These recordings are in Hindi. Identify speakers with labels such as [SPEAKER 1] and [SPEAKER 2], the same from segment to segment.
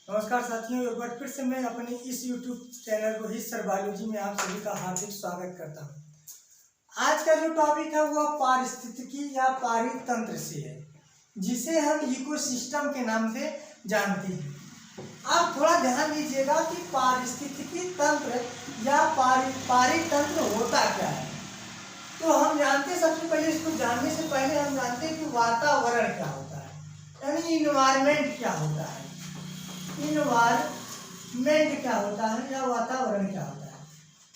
[SPEAKER 1] नमस्कार साथियों, एक बार फिर से मैं अपने इस YouTube चैनल को ही सर बायोलॉजी में आप सभी का हार्दिक स्वागत करता हूं। आज का जो टॉपिक है वह पारिस्थितिकी या पारितंत्र से है, जिसे हम इकोसिस्टम के नाम से जानते हैं। आप थोड़ा ध्यान दीजिएगा कि पारिस्थितिकी तंत्र या पारितंत्र होता क्या है। तो हम जानते हैं, सबसे पहले इसको जानने से पहले हम जानते हैं कि वातावरण क्या होता है, यानी इन्वायरमेंट क्या होता है। इन्वायरमेंट क्या होता है या वातावरण क्या होता है।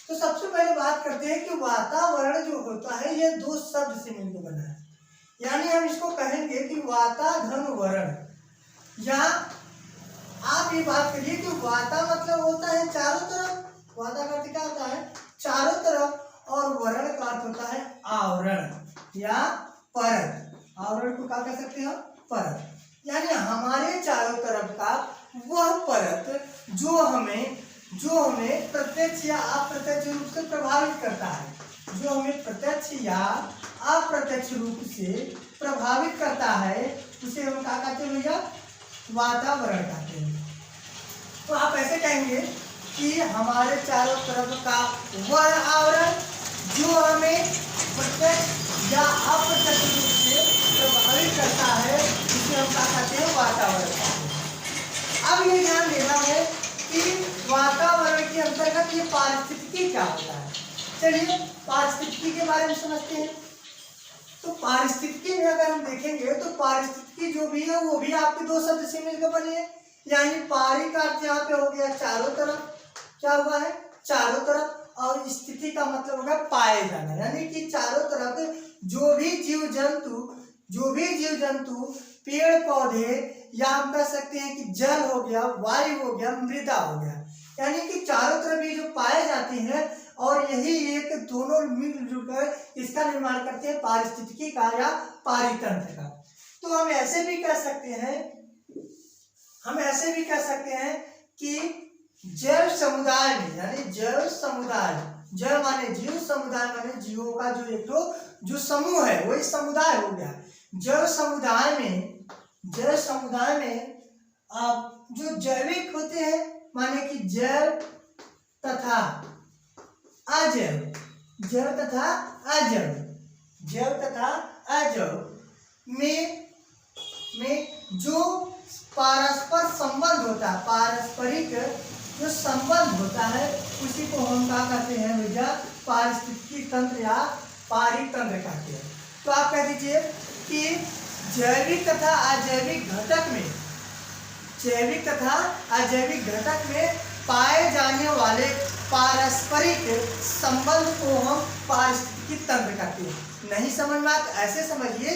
[SPEAKER 1] तो सबसे पहले बात करते हैं कि वातावरण जो होता है यह दो शब्द से मिलकर बना है, यानी हम इसको कहेंगे कि वाताधन वरण। या आप ये बात करिए कि वाता मतलब होता है चारों तरफ, वाता का अर्थ क्या होता है चारों तरफ, और वरण का अर्थ होता है आवरण या परत। आवरण को क्या कह सकते हैं, परत, यानी हमारे चारों तरफ का वह परत जो हमें प्रत्यक्ष या अप्रत्यक्ष रूप से प्रभावित करता है, जो हमें प्रत्यक्ष या अप्रत्यक्ष रूप से प्रभावित करता है, उसे हम क्या कहते हैं भैया, वातावरण कहते हैं। तो आप ऐसे कहेंगे कि हमारे चारों तरफ का वह आवरण जो हमें प्रत्यक्ष या अप्रत्यक्ष रूप से प्रभावित करता है, उसे हम क्या कहते हैं, वातावरण कहते हैं। अब ये ध्यान देना है कि वातावरण के अंतर्गत ये पारिस्थितिकी क्या होता है। चलिए पारिस्थितिकी के बारे में समझते हैं। तो पारिस्थितिकी में अगर हम देखेंगे तो पारिस्थितिकी जो भी है वो भी आपके दो शब्द से मिलकर बनी है, यानी पारि का अर्थ यहाँ पे हो गया चारों तरफ, क्या हुआ है चारों तरफ, और स्थिति का मतलब होगा पाए जाना, यानी कि चारों तरफ जो भी जीव जंतु पेड़ पौधे, या हम कह सकते हैं कि जल हो गया, वायु हो गया, मृदा हो गया, यानी कि चारों तरफ ये जो पाए जाते हैं, और यही एक दोनों मिलजुल कर इसका निर्माण करते हैं पारिस्थितिकी का या पारितंत्र का। तो हम ऐसे भी कह सकते हैं कि जैव समुदाय में, यानी जैव समुदाय, जैव माने जीव, समुदाय माने जीवों का जो एक जो समूह है वही समुदाय हो गया। जैव समुदाय में जो जैविक होते हैं, माने कि जैव तथा अजैव में जो पारस्पर संबंध होता है, पारस्परिक जो संबंध होता है, उसी को हम क्या कहते हैं भैया, पारिस्थितिकी तंत्र या पारितंत्र कहते हैं। तो आप कह दीजिए कि जैविक तथा अजैविक घटक में पाए जाने वाले पारस्परिक संबंध को हम पारिस्थितिकी तंत्र कहते हैं। नहीं समझ में आते, ऐसे समझिए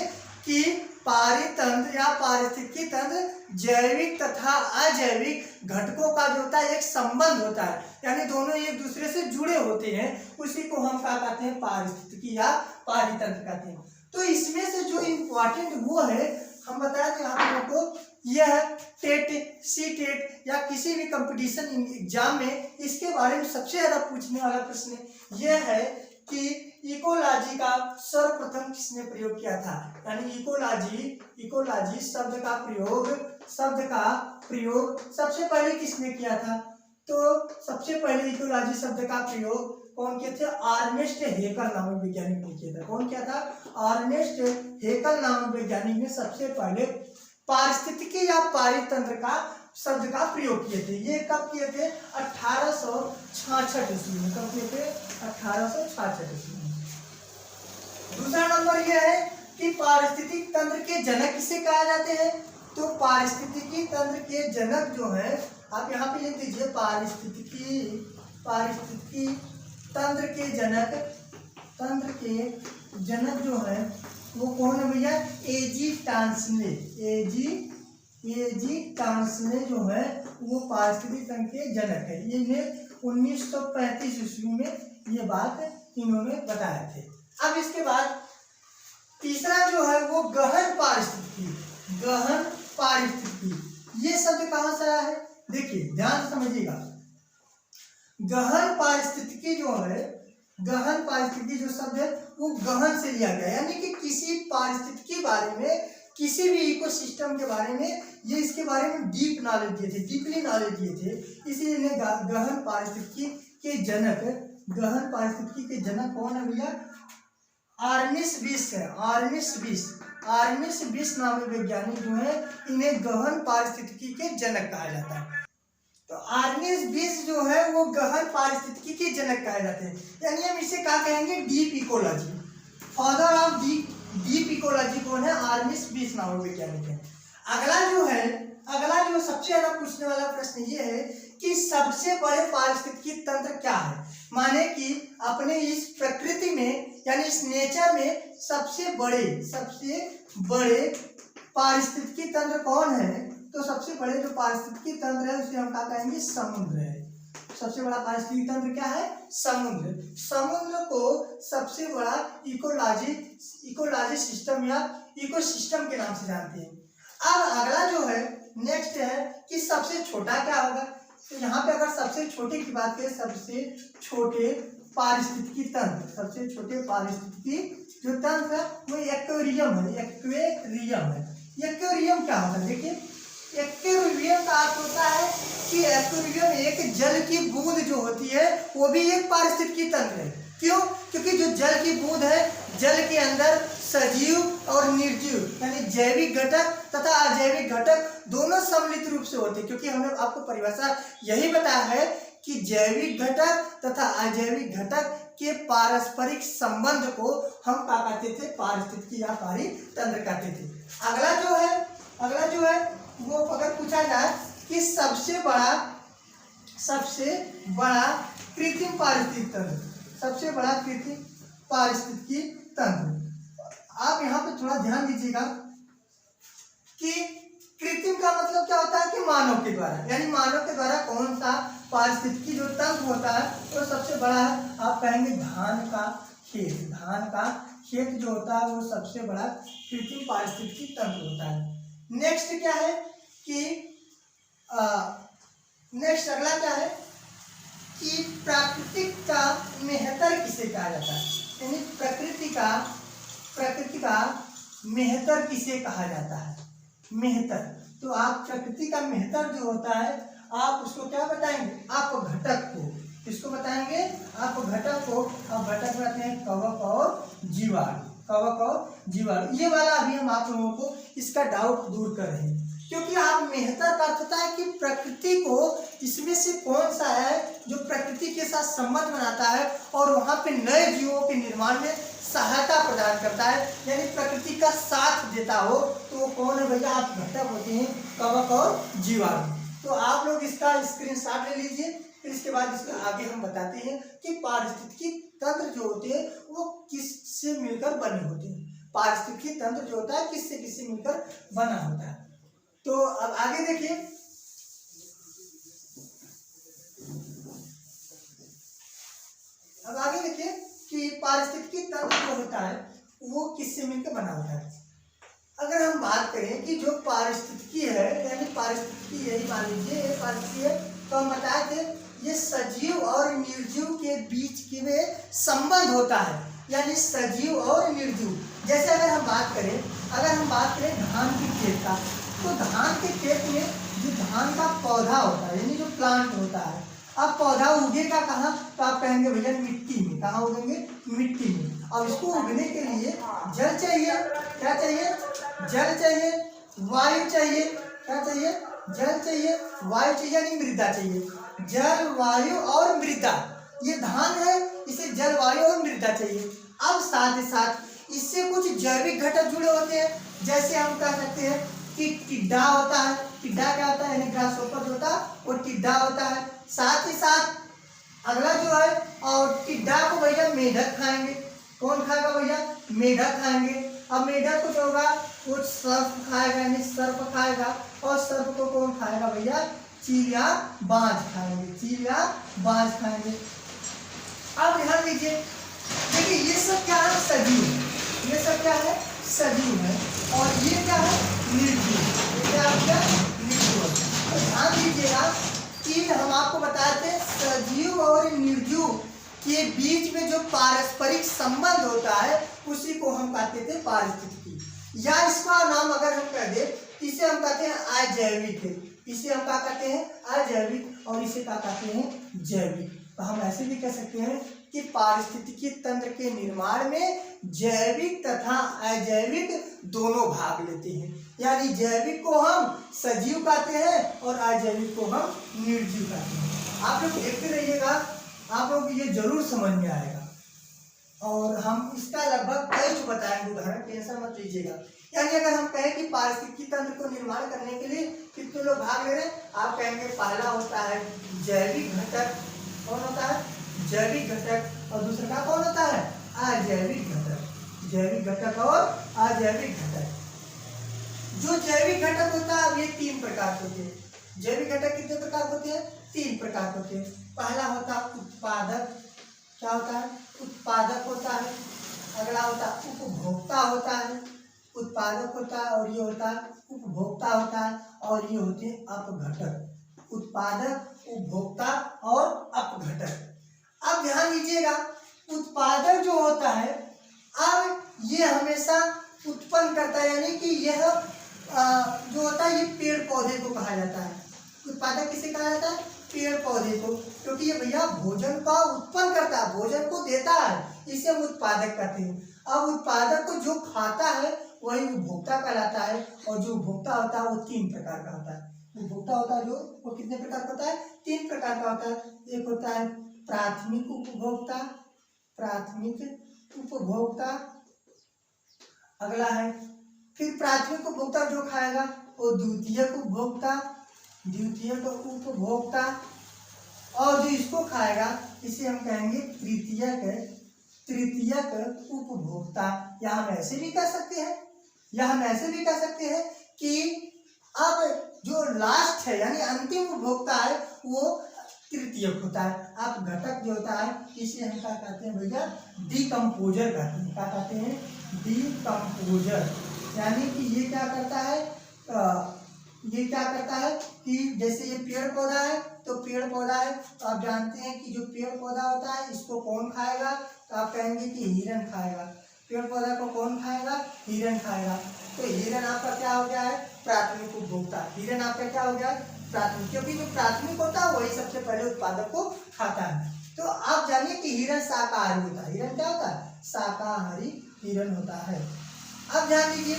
[SPEAKER 1] कि पारितंत्र या पारिस्थितिकी तंत्र जैविक तथा अजैविक घटकों का जो होता है एक संबंध होता है, यानी दोनों एक दूसरे से जुड़े होते हैं, उसी को हम क्या कहते हैं, पारिस्थितिकी या पारितंत्र कहते हैं। तो इसमें से जो इम्पोर्टेंट वो है, हम बताया थे आप लोगों को, यह टेट, सी-टेट या किसी भी कंपटीशन एग्जाम में इसके बारे में सबसे ज्यादा पूछने वाला प्रश्न यह है कि इकोलॉजी का सर्वप्रथम किसने प्रयोग किया था, यानी इकोलॉजी शब्द का प्रयोग सबसे पहले किसने किया था। तो सबसे पहले इकोलॉजी शब्द का प्रयोग कौन किए थे, अर्नेस्ट हेकल नामक वैज्ञानिक ने किया था। कौन किया था, अर्नेस्ट हेकल नामक वैज्ञानिक ने सबसे पहले पारिस्थितिकी या पारितंत्र का शब्द का प्रयोग किए थे। ये कब किए थे, 1866 ईस्वी में। कब किए थे, 1866 ईस्वी में। दूसरा नंबर यह है कि पारिस्थितिक तंत्र के जनक किसे कहा जाते हैं। तो पारिस्थितिकी तंत्र के जनक जो है, आप यहाँ पे लिख दीजिए, पारिस्थितिकी तंत्र के जनक जो है वो कौन है भैया, एजी टांसले जो है वो पारिस्थितिक तंत्र के जनक है। ये 1935 ईस्वी में ये बात इन्होंने बताए थे। अब इसके बाद तीसरा जो है वो गहन पारिस्थितिकी। ये शब्द कहाँ से आया है, देखिए ध्यान से समझिएगा। गहन पारिस्थितिकी जो शब्द है वो गहन से लिया गया, यानी कि किसी पारिस्थितिकी बारे में किसी भी इकोसिस्टम के बारे में ये इसके बारे में डीप नॉलेज दिए थे, डीपली नॉलेज दिए थे। इसीलिए इन्हें गहन पारिस्थितिकी के जनक, गहन पारिस्थितिकी के जनक कौन है भैया? आर्निस बिश है। आर्निस बिश नामी वैज्ञानिक जो है इन्हें गहन पारिस्थितिकी के जनक कहा जाता है। तो आर्निस बिश जो है वो गहन पारिस्थितिकी के जनक कहे जाते हैं, यानी हम इसे क्या कहेंगे? Deep ecology. Father of deep ecology कौन है? आर्निस बिश नामक वैज्ञानिक है। अगला जो सबसे ज्यादा पूछने वाला प्रश्न ये है कि सबसे बड़े पारिस्थितिकी तंत्र क्या है? माने कि अपने इस प्रकृति में यानी इस नेचर में सबसे बड़े पारिस्थितिकी तंत्र कौन है? तो सबसे बड़े जो पारिस्थितिकी तंत्र है उसे हम क्या कहेंगे? समुद्र है। सबसे बड़ा पारिस्थितिकी तंत्र क्या है? समुद्र। समुद्र को सबसे बड़ा इकोलॉजी सिस्टम या इकोसिस्टम के नाम से जानते हैं। अब अगला जो है नेक्स्ट है कि सबसे छोटा क्या होगा? तो यहाँ पे अगर सबसे छोटे की बात करें, सबसे छोटे पारिस्थितिकी तंत्र, सबसे छोटे पारिस्थितिकी जो तंत्र है वो एक्वेरियम है। एक्वेरियम क्या होता है? देखिए, एक्वेरियम का अर्थ होता है कि एक्वेरियम एक जल की बूंद जो होती है वो भी एक पारिस्थितिकी तंत्र है। क्यों? क्योंकि जो जल की बूंद है, जल के अंदर सजीव और निर्जीव यानी जैविक घटक तथा अजैविक घटक दोनों सम्मिलित रूप से होते हैं। क्योंकि हमने आपको परिभाषा यही बताया है कि जैविक घटक तथा अजैविक घटक के पारस्परिक संबंध को हम क्या कहते थे? पारिस्थितिकी या पारितंत्र कहते थे। अगला जो है वो अगर पूछा जाए कि सबसे बड़ा कृत्रिम पारिस्थितिकी तंत्र, सबसे बड़ा कृत्रिम पारिस्थितिकी तंत्र, आप यहाँ पे थोड़ा ध्यान दीजिएगा कि कृत्रिम का मतलब क्या होता है? कि मानव के द्वारा, यानी मानव के द्वारा कौन सा पारिस्थितिकी जो तंत्र होता है वो सबसे बड़ा है? आप कहेंगे धान का खेत जो होता है वो सबसे बड़ा कृत्रिम पारिस्थितिकी तंत्र होता है। नेक्स्ट क्या है कि नेक्स्ट अगला क्या है कि प्रकृति का मेहतर किसे कहा जाता है? यानी प्रकृति का मेहतर किसे कहा जाता है? मेहतर। तो आप प्रकृति का मेहतर जो होता है आप उसको क्या बताएंगे? आप घटक को, किसको बताएंगे? आप घटक को। आप घटक बताते हैं कवक और जीवाणु। ये वाला अभी हम आप लोगों को इसका डाउट दूर कर रहे हैं, क्योंकि आप मेहतर का अर्थ होता है कि प्रकृति को इसमें से कौन सा है जो प्रकृति के साथ संबंध बनाता है और वहाँ पे नए जीवों के निर्माण में सहायता प्रदान करता है, यानी प्रकृति का साथ देता हो, तो वो कौन है भैया? आप घटक होते हैं कवक और जीवाणु। तो आप लोग इसका स्क्रीनशॉट ले लीजिए, फिर इसके बाद इसके आगे हम बताते हैं कि पारिस्थितिकी तंत्र जो होते हैं वो किससे मिलकर बने होते हैं। पारिस्थितिकी तंत्र जो होता है किससे मिलकर बना होता है। तो अब आगे देखिए, कि पारिस्थितिकी तंत्र जो होता है वो किससे मिलकर बना होता है। अगर हम बात करें कि जो पारिस्थितिकी है, यानी पारिस्थितिकी यही मान लीजिए ये पारिस्थितिकी है, तो हम बताए थे ये सजीव और निर्जीव के बीच के में संबंध होता है, यानी सजीव और निर्जीव। जैसे अगर हम बात करें धान के खेत का, तो धान के खेत में जो धान का पौधा होता है यानी जो प्लांट होता है, अब पौधा उगेगा कहाँ? तो आप कहेंगे भैया मिट्टी में। कहाँ उगेंगे? मिट्टी में। अब इसको उगने के लिए जल चाहिए। क्या चाहिए? जल चाहिए, वायु चाहिए। क्या चाहिए? जल चाहिए, वायु चाहिए, यानी मृदा चाहिए। जल, वायु और मृदा, ये धान है, इसे जल, वायु और मृदा चाहिए। अब साथ ही साथ इससे कुछ जैविक घटक जुड़े होते हैं, जैसे हम कह सकते हैं कि टिड्डा होता है। टिड्डा क्या होता है? यानी ग्रासहोपर जो होता है वो टिड्डा होता है। साथ ही साथ अगला जो है, और टिड्डा को भैया मेढक खाएंगे। कौन खाएगा भैया? मेढक खाएंगे। अब मेढक को जो होगा वो सर्प खाएगा, यानी सर्प खाएगा। और सर्प को कौन खाएगा भैया? चील या बाज खाएंगे। अब ध्यान दीजिए, देखिए ये सब क्या है? सजीव। ये सब क्या है? सजीव है। और ये क्या है? निर्जीव। तो ध्यान दीजिएगा कि हम आपको बताए थे सजीव और निर्जीव के बीच में जो पारस्परिक संबंध होता है उसी को हम कहते थे पारिस्थितिकी। या इसका नाम अगर हम कह दे, इसे हम कहते हैं अजैविक, इसे हम क्या कहते हैं अजैविक, और इसे क्या कहते हैं जैविक। तो हम ऐसे भी कह सकते हैं कि पारिस्थितिकी तंत्र के निर्माण में जैविक तथा अजैविक दोनों भाग लेते हैं। यानी जैविक को हम सजीव कहते हैं और अजैविक को हम निर्जीव कहते हैं। आप लोग देखते रहिएगा, आप लोग ये जरूर समझ में आएगा, और हम इसका लगभग कई बताएंगे उदाहरण, टेंशन मत लीजिएगा। यानी अगर हम कहें कि पारिस्थितिकी तंत्र को निर्माण करने के लिए कितने लोग भाग ले रहे हैं, आप कहेंगे पहला होता है जैविक घटक। कौन होता है? जैविक घटक। और दूसरा का कौन होता है? अजैविक घटक। जैविक घटक और अजैविक घटक। जो जैविक घटक होता है ये 3 प्रकार के होते हैं। जैविक घटक कितने प्रकार होते हैं? 3 प्रकार के होते हैं। पहला होता है उत्पादक। क्या होता है? उत्पादक होता है। अगला होता है उपभोक्ता होता है। उत्पादक होता है और ये होता है उपभोक्ता होता है, और ये होते हैं अपघटक। उत्पादक, उपभोक्ता और अपघटक। अब ध्यान दीजिएगा, उत्पादक जो होता है, अब ये हमेशा उत्पन्न करता है, यानी कि यह जो होता है ये पेड़ पौधे को कहा जाता है। उत्पादक किसे कहा जाता है? पेड़ पौधे को, क्योंकि ये भैया भोजन का उत्पन्न करता है, भोजन को देता है, इसे हम उत्पादक कहते हैं। अब उत्पादक को जो खाता है वही उपभोक्ता कहलाता है, और जो उपभोक्ता होता है वो 3 प्रकार का होता है। उपभोक्ता होता है जो, वो कितने प्रकार का होता है? 3 प्रकार का होता है। एक होता है प्राथमिक उपभोक्ता, प्राथमिक उपभोक्ता। अगला है फिर प्राथमिक उपभोक्ता जो खाएगा वो द्वितीयक उपभोक्ता, द्वितीयक उपभोक्ता, और जो इसको खाएगा इसे हम कहेंगे तृतीयक, तृतीयक उपभोक्ता। या हम ऐसे भी कह सकते हैं, या हम ऐसे भी कह सकते हैं कि अब जो लास्ट है यानी अंतिम उपभोक्ता है वो तृतीयक होता है। अब घटक जो होता है इसे हम क्या कहते हैं भैया? डिकम्पोजर कहते हैं। क्या कहते हैं? डिकम्पोजर। यानी कि ये क्या करता है, ये क्या करता है कि जैसे ये पेड़ पौधा है, तो पेड़ पौधा है तो आप जानते हैं कि जो पेड़ पौधा होता है इसको कौन खाएगा? तो आप कहेंगे कि हिरण खाएगा। पेड़ पौधा को कौन खाएगा? हिरण खाएगा। तो हिरण आपका क्या हो गया है? प्राथमिक उपभोक्ता। हिरण आपका क्या हो गया? प्राथमिक, क्योंकि जो प्राथमिक होता है वही सबसे पहले उत्पादक को खाता है। तो आप जानिए कि हिरण शाकाहारी होता है। हिरण क्या होता है? शाकाहारी हिरण होता है। अब ध्यान दीजिए,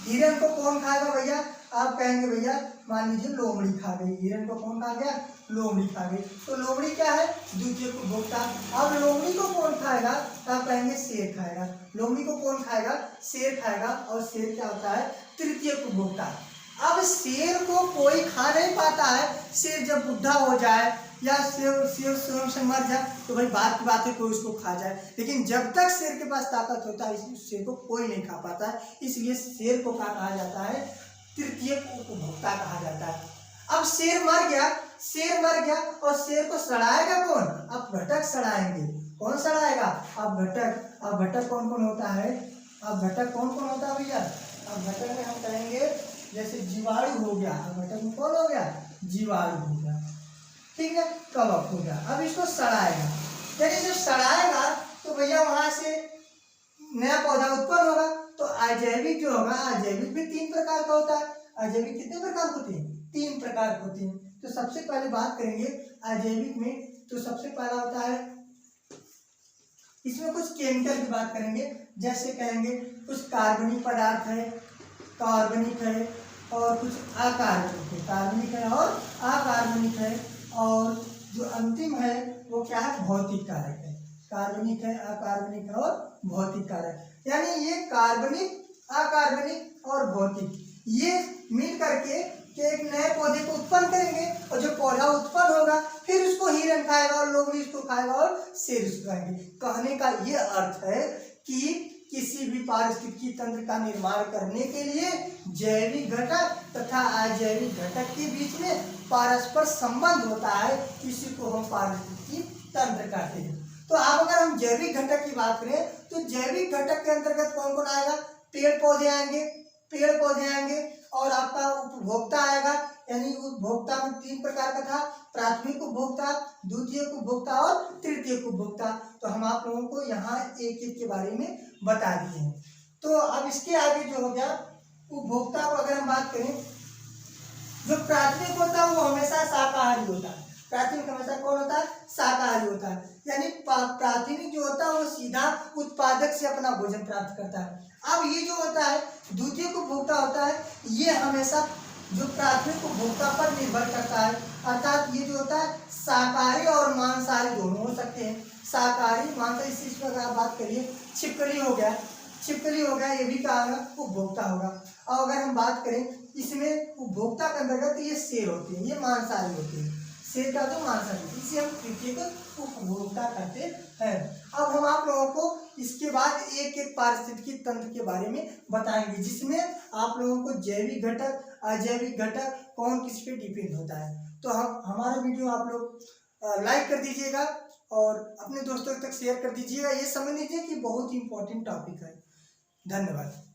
[SPEAKER 1] हिरण को कौन खाएगा भैया? आप कहेंगे भैया मान लीजिए लोमड़ी खा गई। हिरण को कौन खा गया? लोमड़ी खा गई। तो लोमड़ी क्या है? द्वितीय उपभोक्ता। अब लोमड़ी को कौन खाएगा? तो आप कहेंगे शेर खाएगा। लोमड़ी को कौन खाएगा? शेर खाएगा। और शेर क्या होता है? तृतीय उपभोक्ता। अब शेर को कोई खा नहीं पाता है। शेर जब बुढ़ा हो जाए या शेर स्वयं से मर जाए तो भाई बात की बात है कोई उसको खा जाए, लेकिन जब तक शेर के पास ताकत होता है इस शेर को कोई नहीं खा पाता है। इसलिए शेर को क्या कहा जाता है? तृतीय उपभोक्ता कहा जाता है। अब शेर मर गया, शेर मर गया और शेर को सड़ाएगा कौन? अब घटक सड़ाएंगे। कौन सड़ाएगा? अब घटक। अब घटक कौन कौन होता है? अब घटक कौन कौन होता है भैया? अब घटक में हम कहेंगे जैसे जीवाणु हो गया। अब घटक में कौन हो गया? जीवाणु हो गया, ठीक है, कवक हो गया। अब इसको सड़ाएगा, यानी जब सड़ाएगा तो भैया वहां से नया पौधा उत्पन्न होगा। तो अजैविक जो होगा, अजैविक भी 3 प्रकार का होता है। अजैविक कितने प्रकार होते हैं? 3 प्रकार होते हैं। तो सबसे पहले बात करेंगे अजैविक में, तो सबसे पहला होता है, इसमें कुछ केमिकल की बात करेंगे। जैसे कहेंगे कुछ कार्बनिक पदार्थ है, कार्बनिक है, और कुछ अकार्बनिक है। कार्बनिक है और अकार्बनिक है, और जो अंतिम है वो क्या है? भौतिक कारक है। कार्बनिक है, अकार्बनिक है और भौतिक कारक। यानी ये कार्बनिक, अकार्बनिक और भौतिक ये मिल करके एक नए पौधे को उत्पन्न करेंगे, और जो पौधा उत्पन्न होगा फिर उसको हिरण खाएगा और लोमड़ी उसको खाएगा और शेर उसको खाएंगे। कहने का ये अर्थ है कि किसी भी पारिस्थितिकी तंत्र का निर्माण करने के लिए जैविक घटक तथा अजैविक घटक के बीच में परस्पर संबंध होता है। इसी को हम पारिस्थितिकी तंत्र कहते हैं। तो अब अगर हम जैविक घटक की बात करें तो जैविक घटक के अंतर्गत कौन कौन आएगा? पेड़ पौधे आएंगे, पेड़ पौधे आएंगे, और आपका उपभोक्ता आएगा। यानी उपभोक्ता में 3 प्रकार का था, प्राथमिक उपभोक्ता, द्वितीय उपभोक्ता और तृतीय उपभोक्ता। तो हम आप लोगों को यहाँ एक एक के बारे में बता दिए हैं। तो अब इसके आगे जो हो गया उपभोक्ता को अगर हम बात करें, जो प्राथमिक होता है वो हमेशा शाकाहारी होता है। प्राथमिक हमेशा कौन होता है? शाकाहारी होता है। यानी प्राथमिक जो होता है वो सीधा उत्पादक से अपना भोजन प्राप्त करता है। अब ये जो होता है द्वितीयक उपभोक्ता होता है, ये हमेशा जो प्राथमिक उपभोक्ता पर निर्भर करता है। अर्थात ये जो होता है शाकाहारी और मांसाहारी दोनों हो सकते हैं। शाकाहारी मांसाहारी, इस पर आप बात करिए, छिपकली हो गया, छिपकली हो गया, ये भी क्या होगा? उपभोक्ता होगा। और अगर हम बात करें इसमें उपभोक्ता के अंतर्गत ये शेर होते हैं, ये मांसाहारी होते हैं। शेर का तो मांसाहारी, इसे हम तृतीयक उपभोक्ता कहते हैं। अब हम आप लोगों को इसके बाद एक एक पारिस्थितिकी तंत्र के बारे में बताएंगे, जिसमें आप लोगों को जैविक घटक अजैविक घटक कौन किस पे डिपेंड होता है। तो हम हमारा वीडियो आप लोग लाइक कर दीजिएगा और अपने दोस्तों तक शेयर कर दीजिएगा। ये समझ लीजिए कि बहुत ही इंपॉर्टेंट टॉपिक है। धन्यवाद।